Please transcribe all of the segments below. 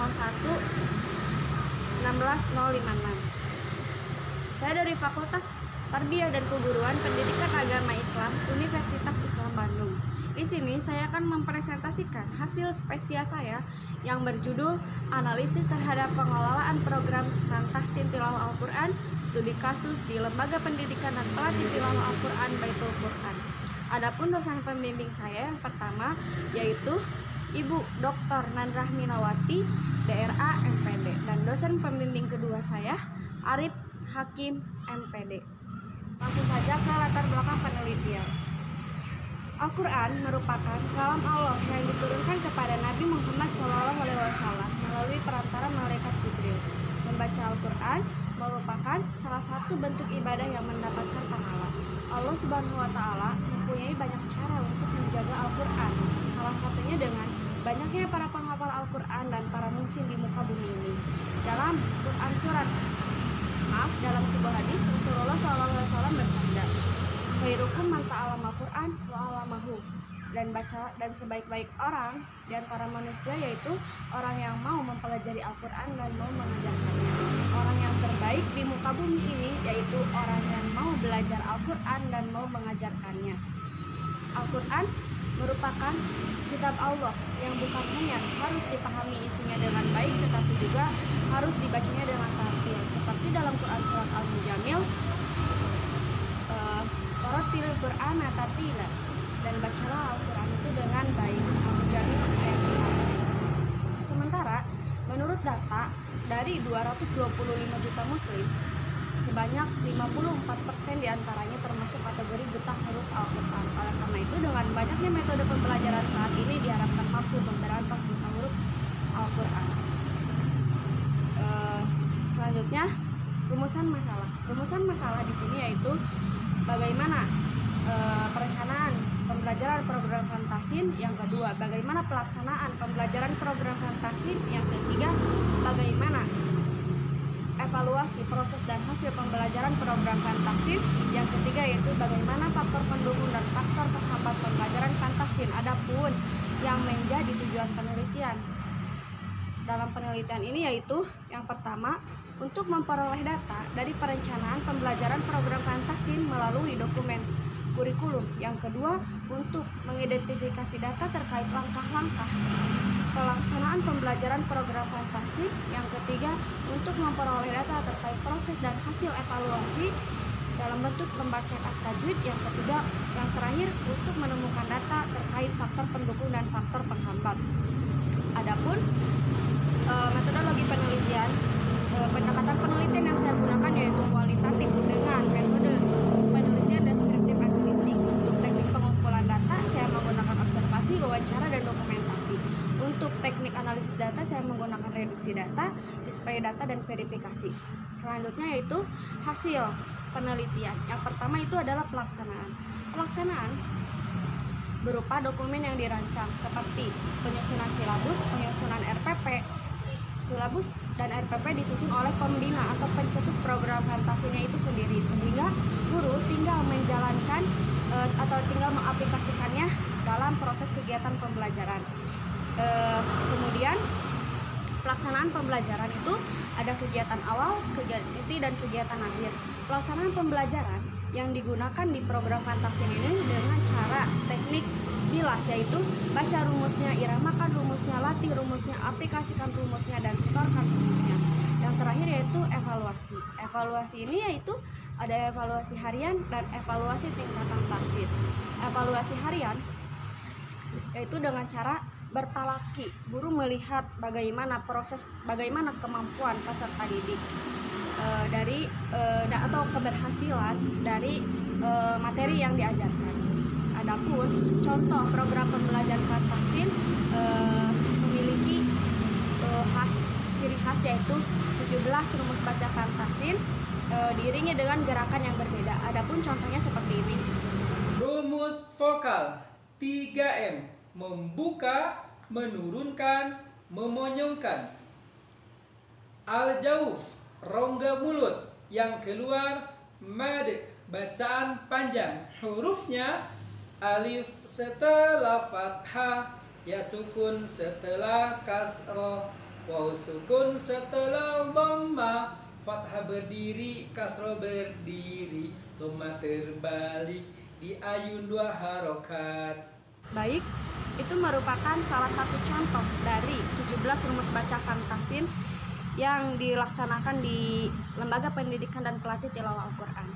01 Saya dari Fakultas Tarbiyah dan Keguruan Pendidikan Agama Islam Universitas Islam Bandung. Di sini saya akan mempresentasikan hasil spesial saya yang berjudul Analisis terhadap pengelolaan program Tahsin Tilawah Al-Quran, studi kasus di Lembaga Pendidikan dan Pelatih Tilawah Al-Quran Baitul Quran. Adapun dosen pembimbing saya yang pertama yaitu Ibu Dr. Nandra Minawati, DRA MPD, dan dosen pembimbing kedua saya Arif Hakim MPD. Langsung saja ke latar belakang penelitian. Al-Quran merupakan kalam Allah yang diturunkan kepada Nabi Muhammad SAW melalui perantara malaikat Jibril. Membaca Al-Quran merupakan salah satu bentuk ibadah yang mendapatkan pahala. Allah Subhanahu wa Ta'ala mempunyai banyak cara untuk menjaga Al-Quran. Salah satunya dengan banyaknya para penghafal Al-Quran dan para muhsin di muka bumi ini. Dalam sebuah hadis Rasulullah SAW bersabda, "Khairukum man ta'allama Al-Quran wa 'allamahu." Dan sebaik-baik orang di antara manusia yaitu orang yang mau mempelajari Al-Quran dan mau mengajarkannya. Orang yang terbaik di muka bumi ini yaitu orang yang mau belajar Al-Quran dan mau mengajarkannya. Al-Quran merupakan kitab Allah yang bukan hanya harus dipahami isinya dengan baik, tetapi juga harus dibacanya dengan tartil. Seperti dalam Quran surat Al-Mujamil, "Warattilil Qur'ana tartila," dan bacalah Al-Quran itu dengan baik. Al-Mujamil ayat 4. Sementara menurut data dari 225 juta muslim, sebanyak 54% diantaranya termasuk kategori buta huruf Al-Quran. Oleh karena itu, dengan banyaknya metode pembelajaran saat ini diharapkan mampu memberantas buta huruf Al-Quran. Selanjutnya, rumusan masalah di sini yaitu bagaimana perencanaan pembelajaran program Tahsin. Yang kedua, bagaimana pelaksanaan pembelajaran program Tahsin. Yang ketiga, bagaimana evaluasi proses dan hasil pembelajaran program Tahsin. Yang ketiga yaitu bagaimana faktor pendukung dan faktor penghambat pembelajaran Tahsin. Adapun yang menjadi tujuan penelitian dalam penelitian ini yaitu yang pertama, untuk memperoleh data dari perencanaan pembelajaran program Tahsin melalui dokumen kurikulum. Yang kedua, untuk mengidentifikasi data terkait langkah-langkah pelaksanaan pembelajaran program Tahsin. Yang ketiga, untuk memperoleh data terkait proses dan hasil evaluasi dalam bentuk lembar cetak tajwid. Yang ketiga, yang terakhir, untuk menemukan data terkait faktor pendukung dan faktor penghambat. Adapun metodologi penelitian, pendekatan penelitian yang saya gunakan yaitu kualitatif dengan metode penelitian deskriptif analitik. Untuk teknik pengumpulan data, saya menggunakan observasi, wawancara, dan dokumentasi. Untuk teknik analisis data, saya menggunakan reduksi data, display data, dan verifikasi. Selanjutnya yaitu hasil penelitian. Yang pertama itu adalah pelaksanaan. Pelaksanaan berupa dokumen yang dirancang seperti penyusunan silabus, penyusunan RPP. Silabus dan RPP disusun oleh pembina atau pencetus program Tahsinnya itu sendiri, sehingga guru tinggal menjalankan atau tinggal mengaplikasikannya dalam proses kegiatan pembelajaran. Kemudian pelaksanaan pembelajaran itu ada kegiatan awal, kegiatan inti, dan kegiatan akhir. Pelaksanaan pembelajaran yang digunakan di program Tahsin ini dengan cara teknik bilas, yaitu baca rumusnya, iramakan rumusnya, latih rumusnya, aplikasikan rumusnya, dan setorkan rumusnya. Yang terakhir yaitu evaluasi. Evaluasi ini yaitu ada evaluasi harian dan evaluasi tingkatan tahsin. Evaluasi harian yaitu dengan cara bertalaki, guru melihat bagaimana bagaimana kemampuan peserta didik atau keberhasilan dari materi yang diajarkan. Adapun contoh program pembelajaran Tahsin memiliki ciri khas yaitu 17 rumus baca Tahsin diiringi dengan gerakan yang berbeda. Adapun contohnya seperti ini. Rumus vokal 3M: membuka, menurunkan, memonyongkan. Al-jauf, rongga mulut yang keluar. Mad, bacaan panjang. Hurufnya alif setelah fathah, ya sukun setelah kasroh, waw sukun setelah dhamma, fathah berdiri, kasroh berdiri, dhamma terbalik di ayun 2 harokat. Baik, itu merupakan salah satu contoh dari 17 rumus baca fantasin yang dilaksanakan di Lembaga Pendidikan dan Pelatih Tilawah Al-Quran.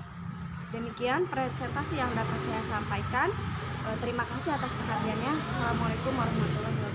Demikian presentasi yang dapat saya sampaikan. Terima kasih atas perhatiannya. Assalamualaikum warahmatullahi wabarakatuh.